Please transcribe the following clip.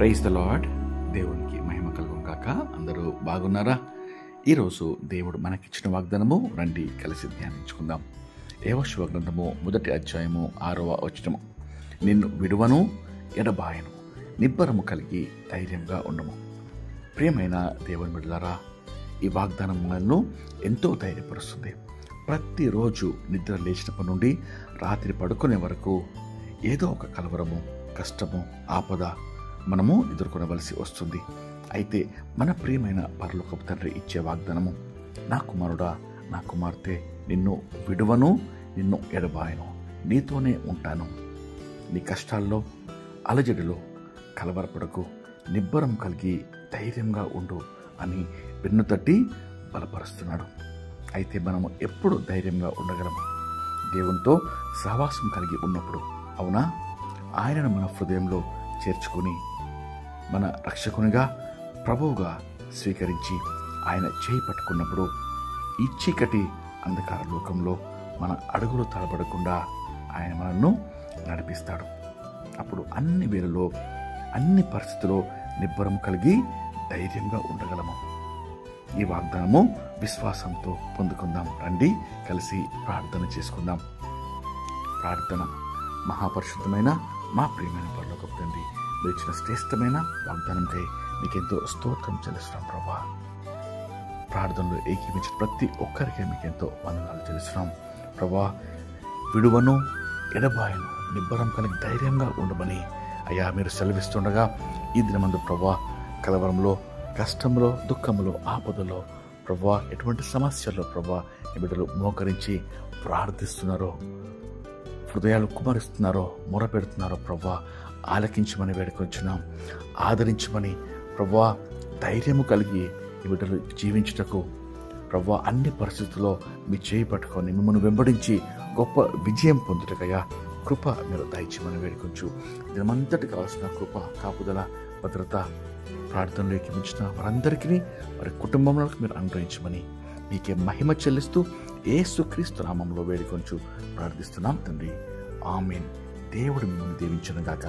Praise the lord. దేవునికి మహిమ కలుగును గాక. అందరూ బాగున్నారా? ఈరోజు దేవుడు మనకిచ్చిన వాగ్దానము రండి కలిసి ధ్యానించుకుందాం. యెహోషువ గ్రంథము 1వ అధ్యాయము 6వ వచనము. నిన్ను విడువను, ఎడబాయను, నిబ్బరము కలిగి ధైర్యంగా ఉండము. ప్రియమైన దేవుని బిడ్డలారా, ఈ వాగ్దానం మనల్ని ఎంతో ధైర్యపరుస్తుంది. ప్రతిరోజు నిద్ర లేచినప్పటి నుండి రాత్రి పడుకునే వరకు ఏదో ఒక కలవరము, కష్టము, ఆపద మనము ఎదుర్కొనవలసి వస్తుంది. అయితే మన ప్రియమైన పరలోకపు తండ్రి ఇచ్చే వాగ్దానము, నా కుమారుడా, నా కుమార్తె, నిన్ను విడువను, నిన్ను ఎడబాయను, నీతోనే ఉంటాను. నీ కష్టాల్లో, అలజడిలో కలవరపడకు, నిబ్బరం కలిగి ధైర్యంగా ఉండు అని వెన్ను తట్టి బలపరుస్తున్నాడు. అయితే మనము ఎప్పుడు ధైర్యంగా ఉండగలము? దేవునితో సహవాసం కలిగి ఉన్నప్పుడు. అవునా? ఆయనను మన హృదయంలో చేర్చుకుని మన రక్షకునిగా, ప్రభువుగా స్వీకరించి ఆయన చేయి పట్టుకున్నప్పుడు ఈ చీకటి అంధకార లోకంలో మన అడుగులు తడబడకుండా ఆయన మనల్ని నడిపిస్తాడు. అప్పుడు అన్ని వేళలో, అన్ని పరిస్థితుల్లో నిబ్బరం కలిగి ధైర్యంగా ఉండగలము. ఈ వాగ్దానము విశ్వాసంతో పొందుకుందాం. రండి కలిసి ప్రార్థన చేసుకుందాం. ప్రార్థన. మహాపరిశుద్ధమైన మా ప్రియమైన పరలోకపు తండ్రి, మీరు ఇచ్చిన శ్రేష్టమైన వాగ్దానంకై మీకెంతో స్తోత్రం చెల్లిస్తున్నాం ప్రభా. ప్రార్థనలో ఏకీవించిన ప్రతి ఒక్కరికి మీకెంతో వందనాలు చెల్లిస్తున్నాం ప్రభా. విడువను, ఎడబాయను, నిబ్బరం కలిగి ధైర్యంగా ఉండమని అయ్యా మీరు సెలవిస్తుండగా ఈ దినమందు ప్రభా, కలవరంలో, కష్టంలో, దుఃఖంలో, ఆపదలో ప్రభా, ఎటువంటి సమస్యల్లో ప్రభా ఈ బిడ్డలు మోకరించి ప్రార్థిస్తున్నారో, హృదయాలు కుమరిస్తున్నారో, మొరపెడుతున్నారో ప్రభా, ఆలకించమని వేడుకొంచున్నాం. ఆదరించమని ప్రభా, ధైర్యము కలిగి ఈ బిడ్డలు జీవించుటకు ప్రభా, అన్ని పరిస్థితుల్లో మీ చేయి పట్టుకొని మిమ్మల్ని వెంబడించి గొప్ప విజయం పొందుటకయ్యా కృప మీరు దయచేయమని వేడుకొంచు. దినమంతటి కావాల్సిన కృప, కాపుదల, భద్రత ప్రార్థనలో ఏకీమించిన వారందరికీ, వారి కుటుంబంలోకి మీరు అనుగ్రహించమని మీకే మహిమ చెల్లిస్తూ యేసుక్రీస్తు నామములో వేడుకొంచు ప్రార్థిస్తున్నాం తండ్రి. ఆమేన్. దేవుడు మిమ్మల్ని దీవించును గాక.